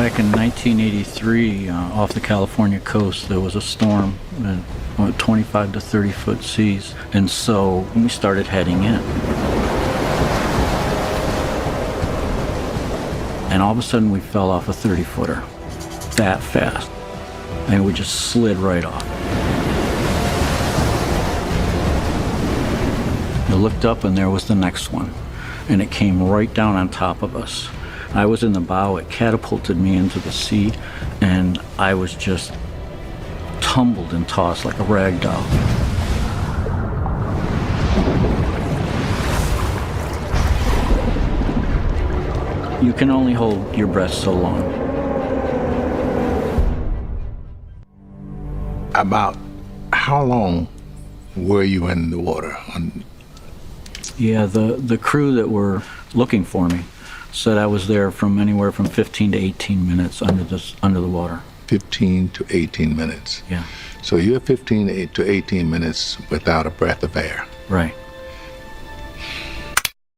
Back in 1983, off the California coast, there was a storm that went 25 to 30 foot seas, and so we started heading in. And all of a sudden we fell off a 30-footer, that fast, and we just slid right off. I looked up and there was the next one, and it came right down on top of us. I was in the bow, it catapulted me into the sea, and I was just tumbled and tossed like a rag doll. You can only hold your breath so long. About how long were you in the water? Yeah, the crew that were looking for me said I was there from anywhere from 15 to 18 minutes under the water. 15 to 18 minutes. Yeah. So you're 15 to 18 minutes without a breath of air. Right.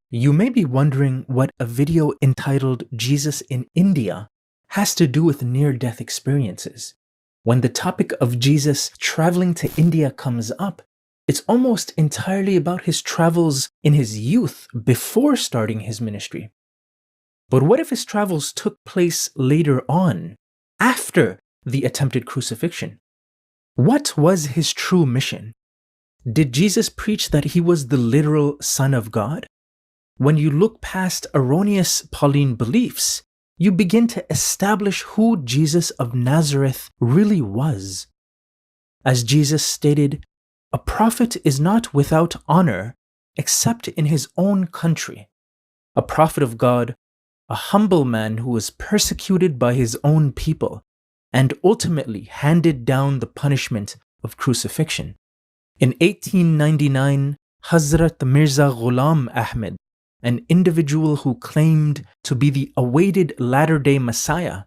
You may be wondering what a video entitled Jesus in India has to do with near-death experiences. When the topic of Jesus traveling to India comes up, it's almost entirely about his travels in his youth before starting his ministry. But what if his travels took place later on, after the attempted crucifixion? What was his true mission? Did Jesus preach that he was the literal Son of God? When you look past erroneous Pauline beliefs, you begin to establish who Jesus of Nazareth really was. As Jesus stated, "A prophet is not without honor except in his own country." A prophet of God, a humble man who was persecuted by his own people and ultimately handed down the punishment of crucifixion. In 1899, Hazrat Mirza Ghulam Ahmed, an individual who claimed to be the awaited latter-day Messiah,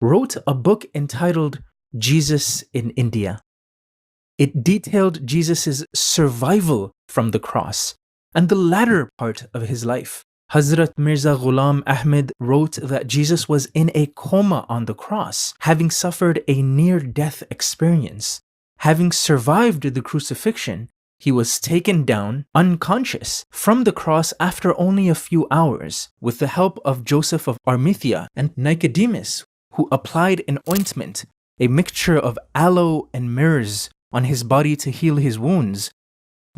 wrote a book entitled Jesus in India. It detailed Jesus' survival from the cross and the latter part of his life. Hazrat Mirza Ghulam Ahmed wrote that Jesus was in a coma on the cross, having suffered a near-death experience. Having survived the crucifixion, he was taken down, unconscious, from the cross after only a few hours, with the help of Joseph of Arimathea and Nicodemus, who applied an ointment, a mixture of aloe and myrrh, on his body to heal his wounds.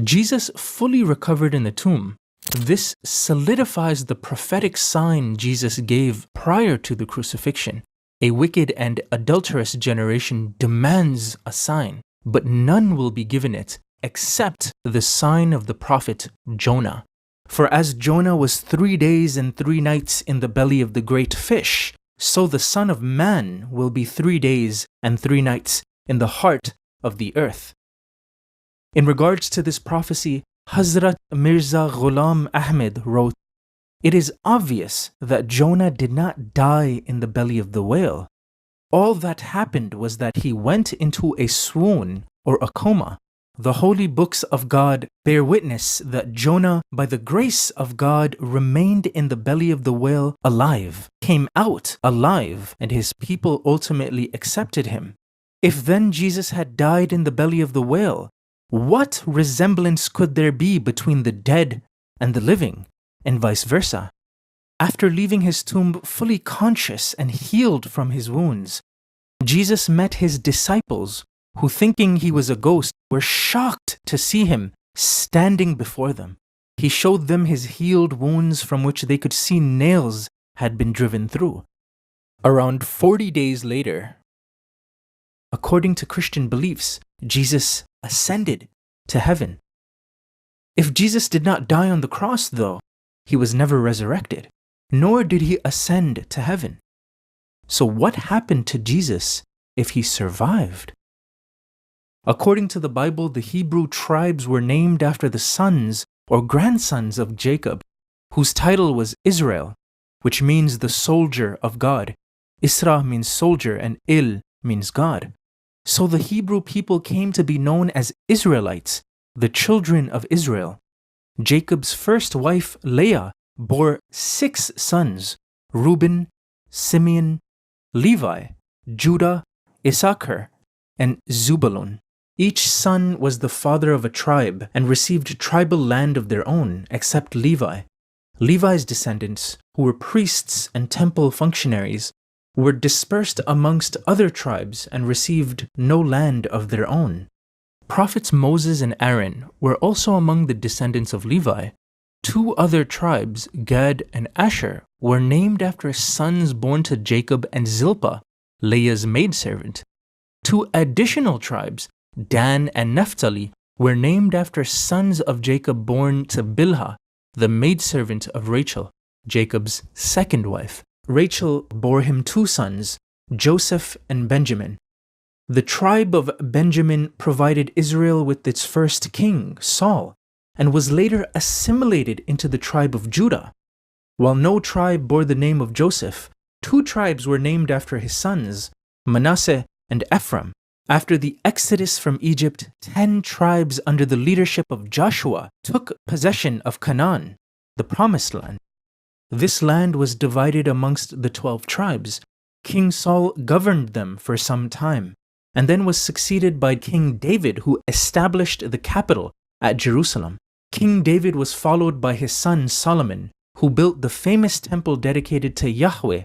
Jesus fully recovered in the tomb. This solidifies the prophetic sign Jesus gave prior to the crucifixion. A wicked and adulterous generation demands a sign, but none will be given it except the sign of the prophet Jonah. For as Jonah was 3 days and 3 nights in the belly of the great fish, so the Son of Man will be 3 days and 3 nights in the heart of the earth. In regards to this prophecy, Hazrat Mirza Ghulam Ahmed wrote, "It is obvious that Jonah did not die in the belly of the whale. All that happened was that he went into a swoon or a coma. The holy books of God bear witness that Jonah, by the grace of God, remained in the belly of the whale alive, came out alive, and his people ultimately accepted him. If then Jesus had died in the belly of the whale, what resemblance could there be between the dead and the living, and vice versa? After leaving his tomb fully conscious and healed from his wounds, Jesus met his disciples, who, thinking he was a ghost, were shocked to see him standing before them. He showed them his healed wounds from which they could see nails had been driven through. Around 40 days later, according to Christian beliefs, Jesus ascended to heaven. If Jesus did not die on the cross, though, he was never resurrected, nor did he ascend to heaven. So what happened to Jesus if he survived? According to the Bible, the Hebrew tribes were named after the sons or grandsons of Jacob, whose title was Israel, which means the soldier of God. Isra means soldier and Il means God. So the Hebrew people came to be known as Israelites, the children of Israel. Jacob's first wife, Leah, bore 6 sons: Reuben, Simeon, Levi, Judah, Issachar, and Zebulun. Each son was the father of a tribe and received tribal land of their own, except Levi. Levi's descendants, who were priests and temple functionaries, were dispersed amongst other tribes and received no land of their own. Prophets Moses and Aaron were also among the descendants of Levi. Two other tribes, Gad and Asher, were named after sons born to Jacob and Zilpah, Leah's maidservant. Two additional tribes, Dan and Naphtali, were named after sons of Jacob born to Bilhah, the maidservant of Rachel, Jacob's second wife. Rachel bore him two sons, Joseph and Benjamin. The tribe of Benjamin provided Israel with its first king, Saul, and was later assimilated into the tribe of Judah. While no tribe bore the name of Joseph, two tribes were named after his sons, Manasseh and Ephraim. After the exodus from Egypt, 10 tribes under the leadership of Joshua took possession of Canaan, the Promised Land. This land was divided amongst the 12 tribes. King Saul governed them for some time, and then was succeeded by King David, who established the capital at Jerusalem. King David was followed by his son Solomon, who built the famous temple dedicated to Yahweh,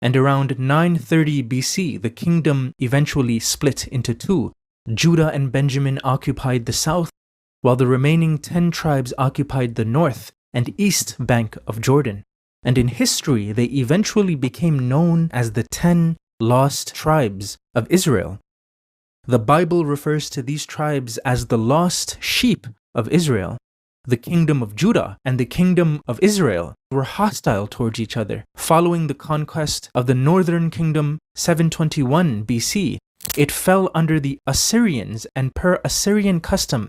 and around 930 BC the kingdom eventually split into two. Judah and Benjamin occupied the south, while the remaining 10 tribes occupied the north and east bank of Jordan. And in history they eventually became known as the 10 lost tribes of Israel. The Bible refers to these tribes as the lost sheep of Israel. The kingdom of Judah and the kingdom of Israel were hostile towards each other. Following the conquest of the northern kingdom 721 BC, it fell under the Assyrians, and per Assyrian custom,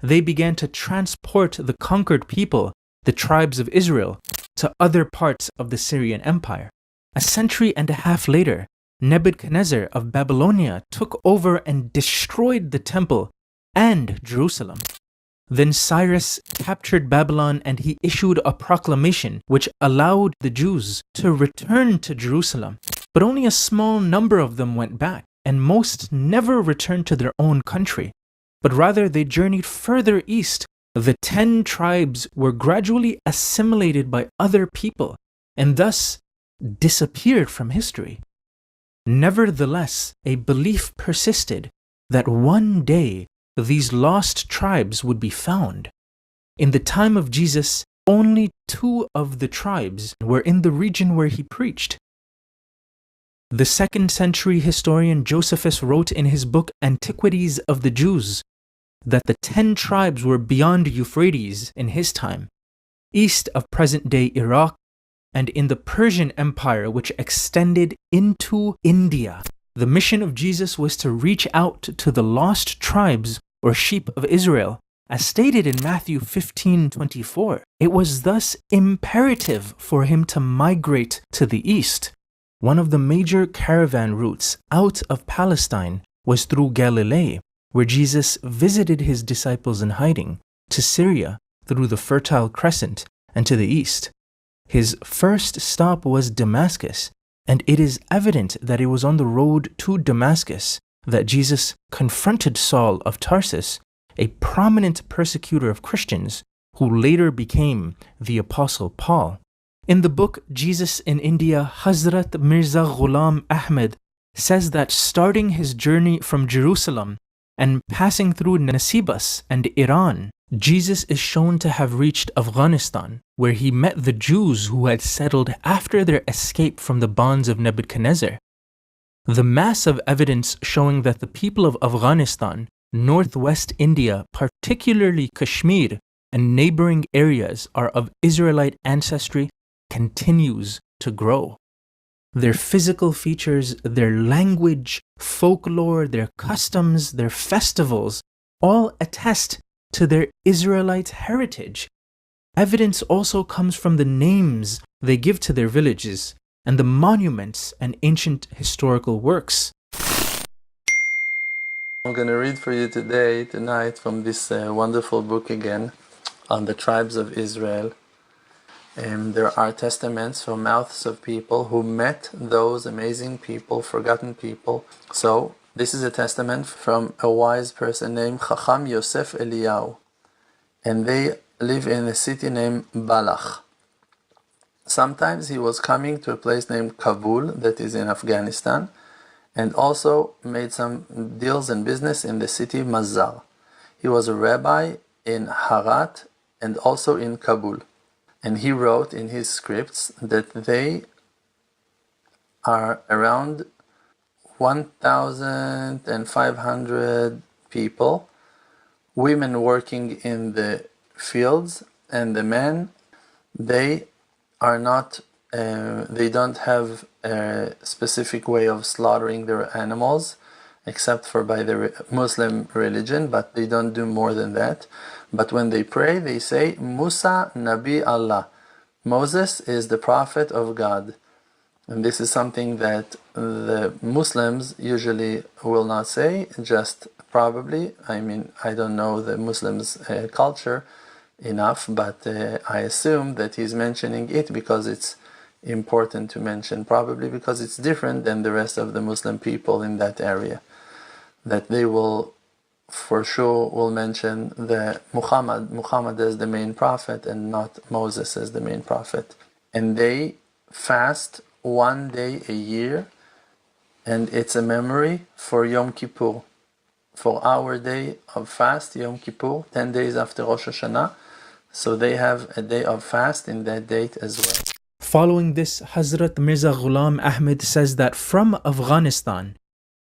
they began to transport the conquered people, the tribes of Israel, to other parts of the Syrian Empire. A century and a half later, Nebuchadnezzar of Babylonia took over and destroyed the temple and Jerusalem. Then Cyrus captured Babylon, and he issued a proclamation which allowed the Jews to return to Jerusalem. But only a small number of them went back, and most never returned to their own country, but rather they journeyed further east. The 10 tribes were gradually assimilated by other people, and thus disappeared from history. Nevertheless, a belief persisted that one day these lost tribes would be found. In the time of Jesus, only 2 of the tribes were in the region where he preached. The 2nd century historian Josephus wrote in his book Antiquities of the Jews that the 10 tribes were beyond Euphrates in his time, east of present-day Iraq, and in the Persian Empire, which extended into India. The mission of Jesus was to reach out to the lost tribes or sheep of Israel, as stated in Matthew 15:24. It was thus imperative for him to migrate to the east. One of the major caravan routes out of Palestine was through Galilee, where Jesus visited his disciples in hiding, to Syria through the Fertile Crescent and to the east. His first stop was Damascus, and it is evident that it was on the road to Damascus that Jesus confronted Saul of Tarsus, a prominent persecutor of Christians, who later became the Apostle Paul. In the book Jesus in India, Hazrat Mirza Ghulam Ahmed says that starting his journey from Jerusalem and passing through Nasibas and Iran, Jesus is shown to have reached Afghanistan, where he met the Jews who had settled after their escape from the bonds of Nebuchadnezzar. The mass of evidence showing that the people of Afghanistan, northwest India, particularly Kashmir, and neighboring areas are of Israelite ancestry continues to grow. Their physical features, their language, folklore, their customs, their festivals, all attest to their Israelite heritage. Evidence also comes from the names they give to their villages and the monuments and ancient historical works. I'm going to read for you tonight, from this wonderful book again on the tribes of Israel. There are testaments from mouths of people who met those amazing people, forgotten people. So this is a testament from a wise person named Chacham Yosef Eliyahu, and they live in a city named Balach. Sometimes he was coming to a place named Kabul, that is in Afghanistan, and also made some deals and business in the city Mazar. He was a rabbi in Harat and also in Kabul. And he wrote in his scripts that they are around 1,500 people, women working in the fields, and the men, they are not, they don't have a specific way of slaughtering their animals, except for by the Muslim religion, but they don't do more than that. But when they pray, they say, Musa Nabi Allah. Moses is the prophet of God. And this is something that the Muslims usually will not say, just probably. I mean, I don't know the Muslims' culture enough, but I assume that he's mentioning it because it's important to mention, probably because it's different than the rest of the Muslim people in that area, that they will for sure will mention the Muhammad as the main prophet and not Moses as the main prophet. And they fast one day a year, and it's a memory for Yom Kippur, for our day of fast, Yom Kippur, 10 days after Rosh Hashanah. So they have a day of fast in that date as well. Following this, Hazrat Mirza Ghulam Ahmed says that from Afghanistan,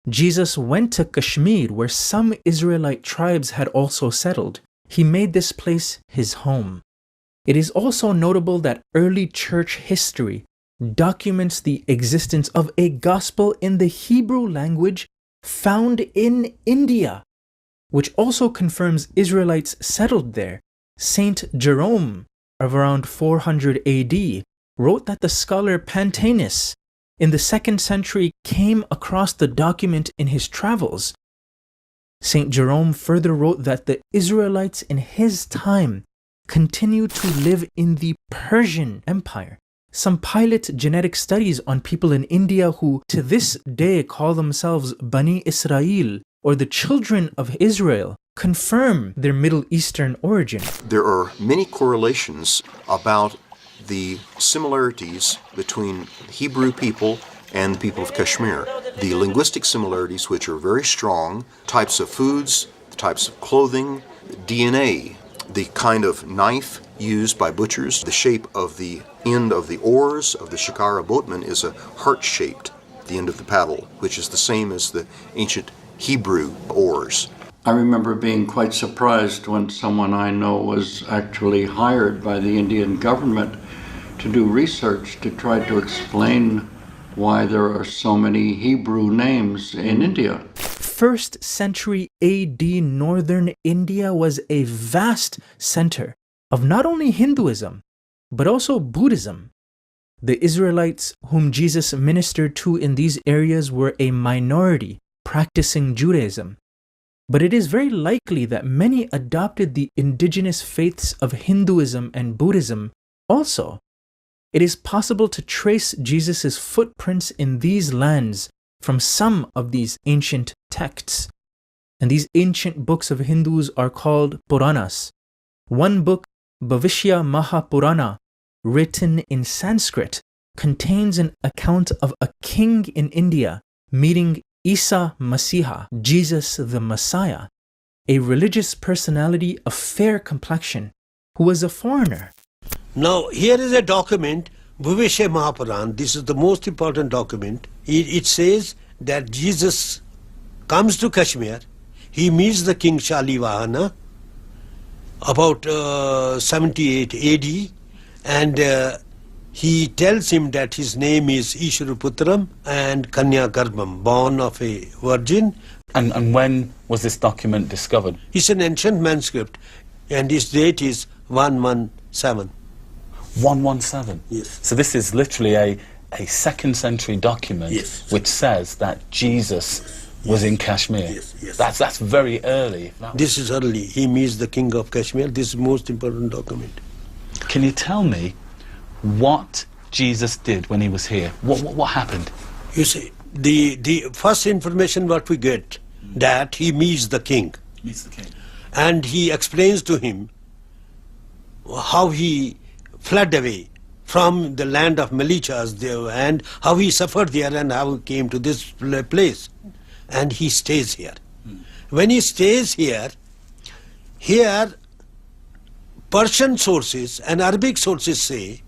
Jesus went to Kashmir, where some Israelite tribes had also settled. He made this place his home. It is also notable that early church history documents the existence of a gospel in the Hebrew language found in India, which also confirms Israelites settled there. Saint Jerome, of around 400 AD, wrote that the scholar Pantaenus in the 2nd century came across the document in his travels. Saint Jerome further wrote that the Israelites in his time continued to live in the Persian Empire. Some pilot genetic studies on people in India who to this day call themselves Bani Israel, or the children of Israel, confirm their Middle Eastern origin. There are many correlations about the similarities between Hebrew people and the people of Kashmir. The linguistic similarities, which are very strong, types of foods, types of clothing, DNA, the kind of knife used by butchers, the shape of the end of the oars of the shikara boatman is a heart-shaped, the end of the paddle, which is the same as the ancient Hebrew oars. I remember being quite surprised when someone I know was actually hired by the Indian government to do research to try to explain why there are so many Hebrew names in India. 1st century AD northern India was a vast center of not only Hinduism, but also Buddhism. The Israelites whom Jesus ministered to in these areas were a minority practicing Judaism. But it is very likely that many adopted the indigenous faiths of Hinduism and Buddhism also. It is possible to trace Jesus' footprints in these lands from some of these ancient texts. And these ancient books of Hindus are called Puranas. One book, Bhavishya Mahapurana, written in Sanskrit, contains an account of a king in India meeting Isa Masiha, Jesus the Messiah, a religious personality of fair complexion who was a foreigner. Now, here is a document, Bhavishya Mahapuran. This is the most important document. It says that Jesus comes to Kashmir. He meets the king Shalivahana about 78 AD, and he tells him that his name is Ishwaraputram and Kanya Garbham, born of a virgin. And when was this document discovered? It's an ancient manuscript, and its date is 117. 117? Yes. So this is literally a 2nd century document, yes, which says that Jesus was in Kashmir. Yes, yes. That's very early. This is early. He meets the king of Kashmir. This is the most important document. Can you tell me what Jesus did when he was here. What happened? You see, the first information what we get, that he meets the king. Meets the king. And he explains to him how he fled away from the land of Malichas there, and how he suffered there and how he came to this place. And he stays here. When he stays here, Persian sources and Arabic sources say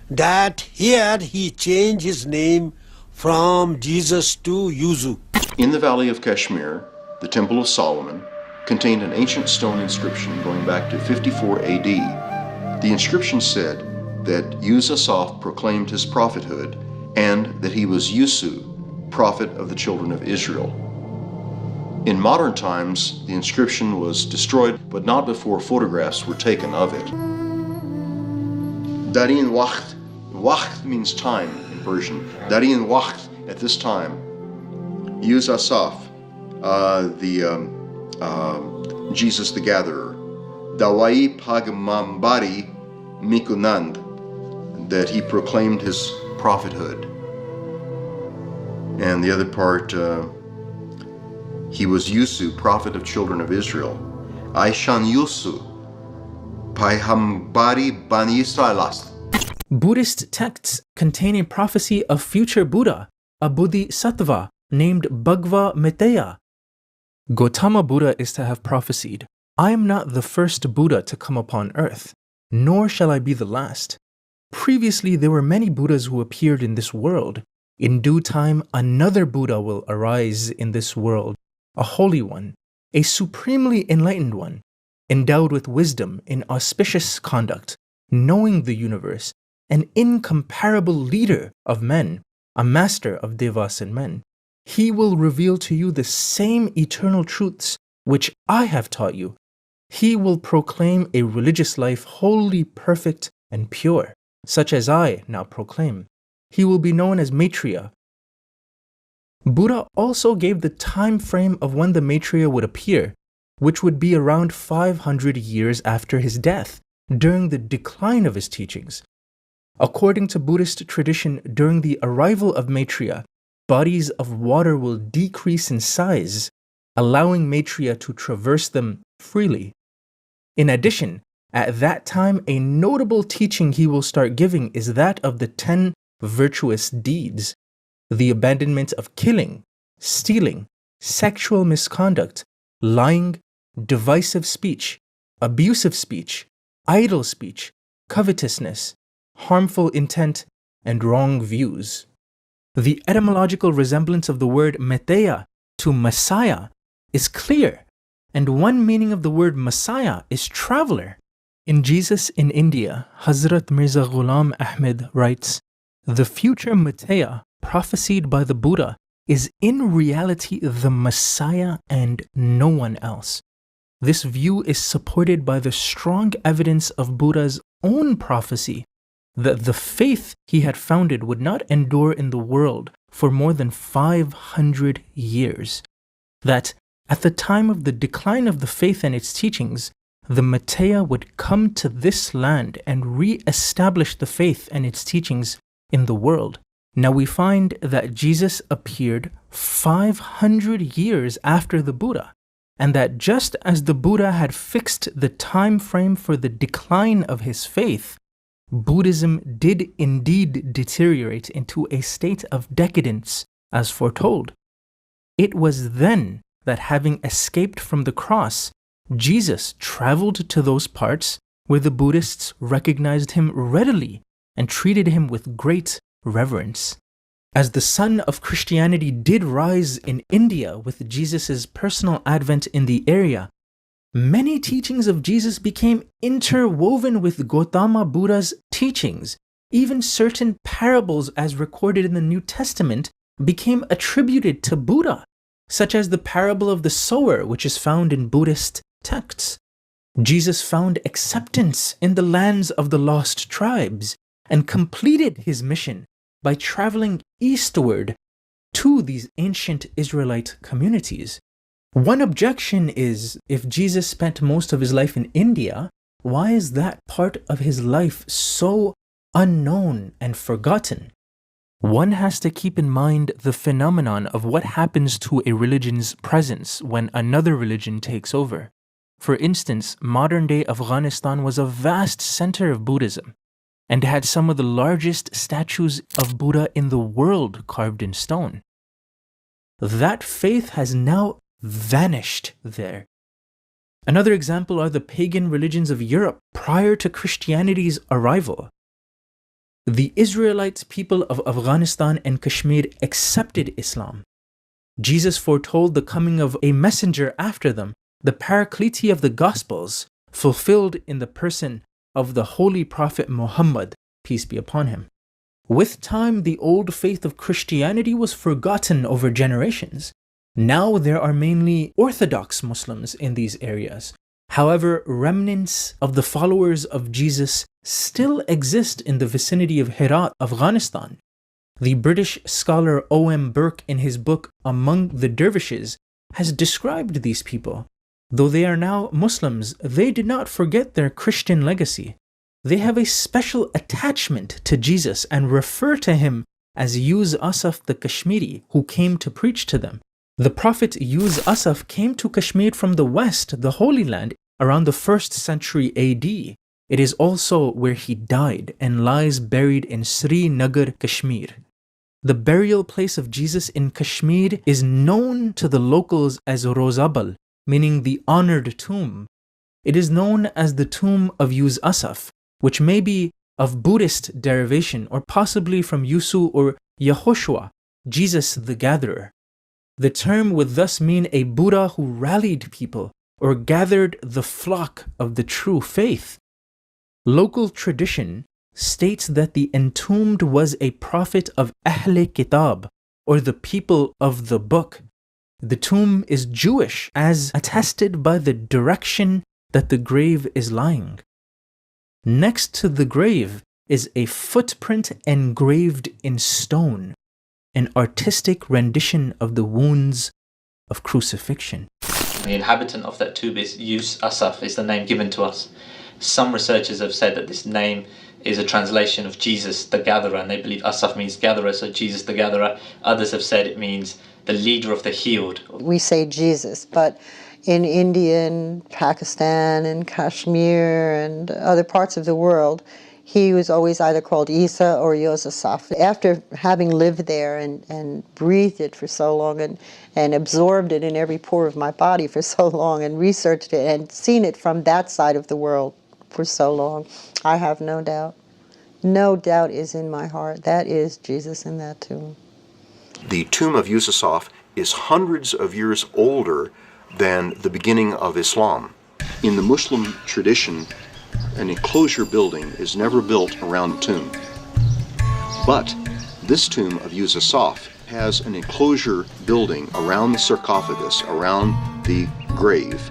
that here he changed his name from Jesus to Yuzu. In the valley of Kashmir, the Temple of Solomon contained an ancient stone inscription going back to 54 AD. The inscription said that Yusasaf proclaimed his prophethood and that he was Yusu, prophet of the children of Israel. In modern times, the inscription was destroyed, but not before photographs were taken of it. Darin Wakht. Wakht means time in Persian. Darin Wakht, at this time, Yusasaf, Jesus the Gatherer, Dawai Pagmambari Mikunand, that he proclaimed his prophethood. And the other part, he was Yusu, prophet of children of Israel. Aishan Yusu, Paihambari Bani Israelas. Buddhist texts contain a prophecy of future Buddha, a Bodhisattva named Bhagava Metteyya. Gautama Buddha is to have prophesied, "I am not the first Buddha to come upon earth, nor shall I be the last. Previously there were many Buddhas who appeared in this world. In due time another Buddha will arise in this world, a holy one, a supremely enlightened one, endowed with wisdom in auspicious conduct, knowing the universe, an incomparable leader of men, a master of devas and men. He will reveal to you the same eternal truths which I have taught you. He will proclaim a religious life wholly perfect and pure, such as I now proclaim. He will be known as Maitreya." Buddha also gave the time frame of when the Maitreya would appear, which would be around 500 years after his death, during the decline of his teachings. According to Buddhist tradition, during the arrival of Maitreya, bodies of water will decrease in size, allowing Maitreya to traverse them freely. In addition, at that time, a notable teaching he will start giving is that of the 10 virtuous deeds, the abandonment of killing, stealing, sexual misconduct, lying, divisive speech, abusive speech, idle speech, covetousness, harmful intent, and wrong views. The etymological resemblance of the word Metteyya to Messiah is clear, and one meaning of the word Messiah is traveler. In Jesus in India, Hazrat Mirza Ghulam Ahmed writes, "The future Metteyya prophesied by the Buddha is in reality the Messiah and no one else. This view is supported by the strong evidence of Buddha's own prophecy that the faith he had founded would not endure in the world for more than 500 years. That at the time of the decline of the faith and its teachings, the Metteyya would come to this land and re-establish the faith and its teachings in the world." Now we find that Jesus appeared 500 years after the Buddha, and that just as the Buddha had fixed the time frame for the decline of his faith, Buddhism did indeed deteriorate into a state of decadence, as foretold. It was then that, having escaped from the cross, Jesus traveled to those parts where the Buddhists recognized him readily and treated him with great reverence. As the sun of Christianity did rise in India with Jesus' personal advent in the area, many teachings of Jesus became interwoven with Gautama Buddha's teachings. Even certain parables as recorded in the New Testament became attributed to Buddha, such as the parable of the sower, which is found in Buddhist texts. Jesus found acceptance in the lands of the lost tribes and completed his mission by traveling eastward to these ancient Israelite communities. One objection is, if Jesus spent most of his life in India, why is that part of his life so unknown and forgotten. One has to keep in mind the phenomenon of what happens to a religion's presence when another religion takes over. For instance, modern-day Afghanistan was a vast center of Buddhism and had some of the largest statues of Buddha in the world carved in stone. That faith has now vanished there. Another example are the pagan religions of Europe prior to Christianity's arrival. The Israelite people of Afghanistan and Kashmir accepted Islam. Jesus foretold the coming of a messenger after them, the Paraclete of the Gospels, fulfilled in the person of the Holy Prophet Muhammad, peace be upon him. With time, the old faith of Christianity was forgotten over generations. Now there are mainly Orthodox Muslims in these areas. However, remnants of the followers of Jesus still exist in the vicinity of Herat, Afghanistan. The British scholar O.M. Burke, in his book Among the Dervishes, has described these people. Though they are now Muslims, they did not forget their Christian legacy. They have a special attachment to Jesus and refer to him as Yuz Asaf the Kashmiri, who came to preach to them. The Prophet Yuz Asaf came to Kashmir from the west, the Holy Land, around the 1st century AD. It is also where he died and lies buried in Srinagar, Kashmir. The burial place of Jesus in Kashmir is known to the locals as Rozabal, meaning the honored tomb. It is known as the tomb of Yuz Asaf, which may be of Buddhist derivation or possibly from Yusu or Yehoshua, Jesus the Gatherer. The term would thus mean a Buddha who rallied people or gathered the flock of the true faith. Local tradition states that the entombed was a prophet of Ahle Kitab, or the people of the book. The tomb is Jewish, as attested by the direction that the grave is lying. Next to the grave is a footprint engraved in stone, an artistic rendition of the wounds of crucifixion. The inhabitant of that tomb is Yus Asaf, is the name given to us. Some researchers have said that this name is a translation of Jesus the Gatherer, and they believe Asaf means gatherer, so Jesus the Gatherer. Others have said it means the leader of the healed. We say Jesus, but in India and Pakistan and Kashmir and other parts of the world, he was always either called Isa or Yosef. After having lived there and breathed it for so long and absorbed it in every pore of my body for so long and researched it and seen it from that side of the world for so long, I have no doubt. No doubt is in my heart. That is Jesus in that tomb. The tomb of Yusuf is hundreds of years older than the beginning of Islam. In the Muslim tradition, an enclosure building is never built around a tomb. But this tomb of Yusuf has an enclosure building around the sarcophagus, around the grave,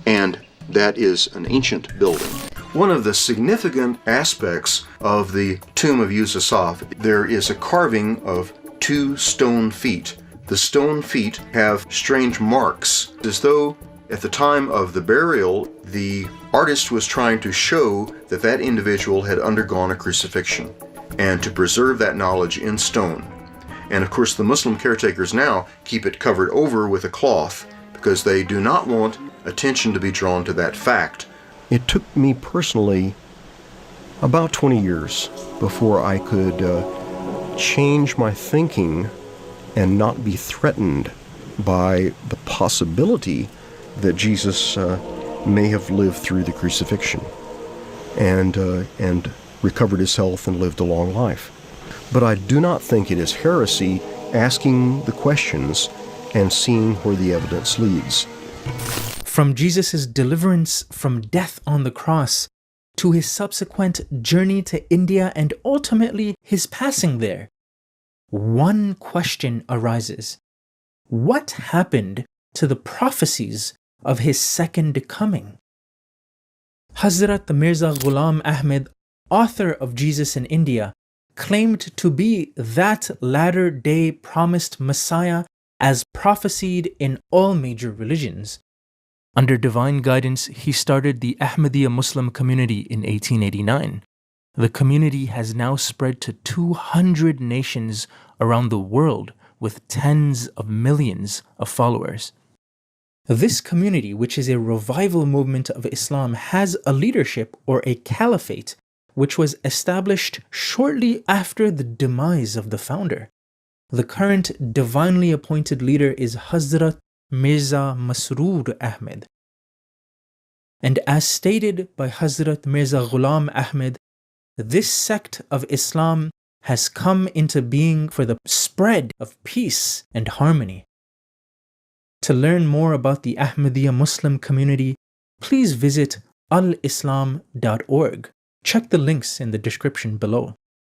and that is an ancient building. One of the significant aspects of the tomb of Yusuf, there is a carving of 2 stone feet. The stone feet have strange marks, as though at the time of the burial, the artist was trying to show that that individual had undergone a crucifixion, and to preserve that knowledge in stone. And of course, the Muslim caretakers now keep it covered over with a cloth because they do not want attention to be drawn to that fact. It took me personally about 20 years before I could change my thinking and not be threatened by the possibility that Jesus may have lived through the crucifixion and recovered his health and lived a long life. But I do not think it is heresy asking the questions and seeing where the evidence leads. From Jesus' deliverance from death on the cross to his subsequent journey to India and ultimately his passing there, one question arises. What happened to the prophecies of his second coming? Hazrat Mirza Ghulam Ahmed, author of Jesus in India, claimed to be that latter-day promised Messiah as prophesied in all major religions. Under divine guidance, he started the Ahmadiyya Muslim Community in 1889. The community has now spread to 200 nations around the world with tens of millions of followers. This community, which is a revival movement of Islam, has a leadership or a caliphate which was established shortly after the demise of the founder. The current divinely appointed leader is Hazrat Mirza Masroor Ahmed. And as stated by Hazrat Mirza Ghulam Ahmed, this sect of Islam has come into being for the spread of peace and harmony. To learn more about the Ahmadiyya Muslim community, please visit alislam.org. Check the links in the description below.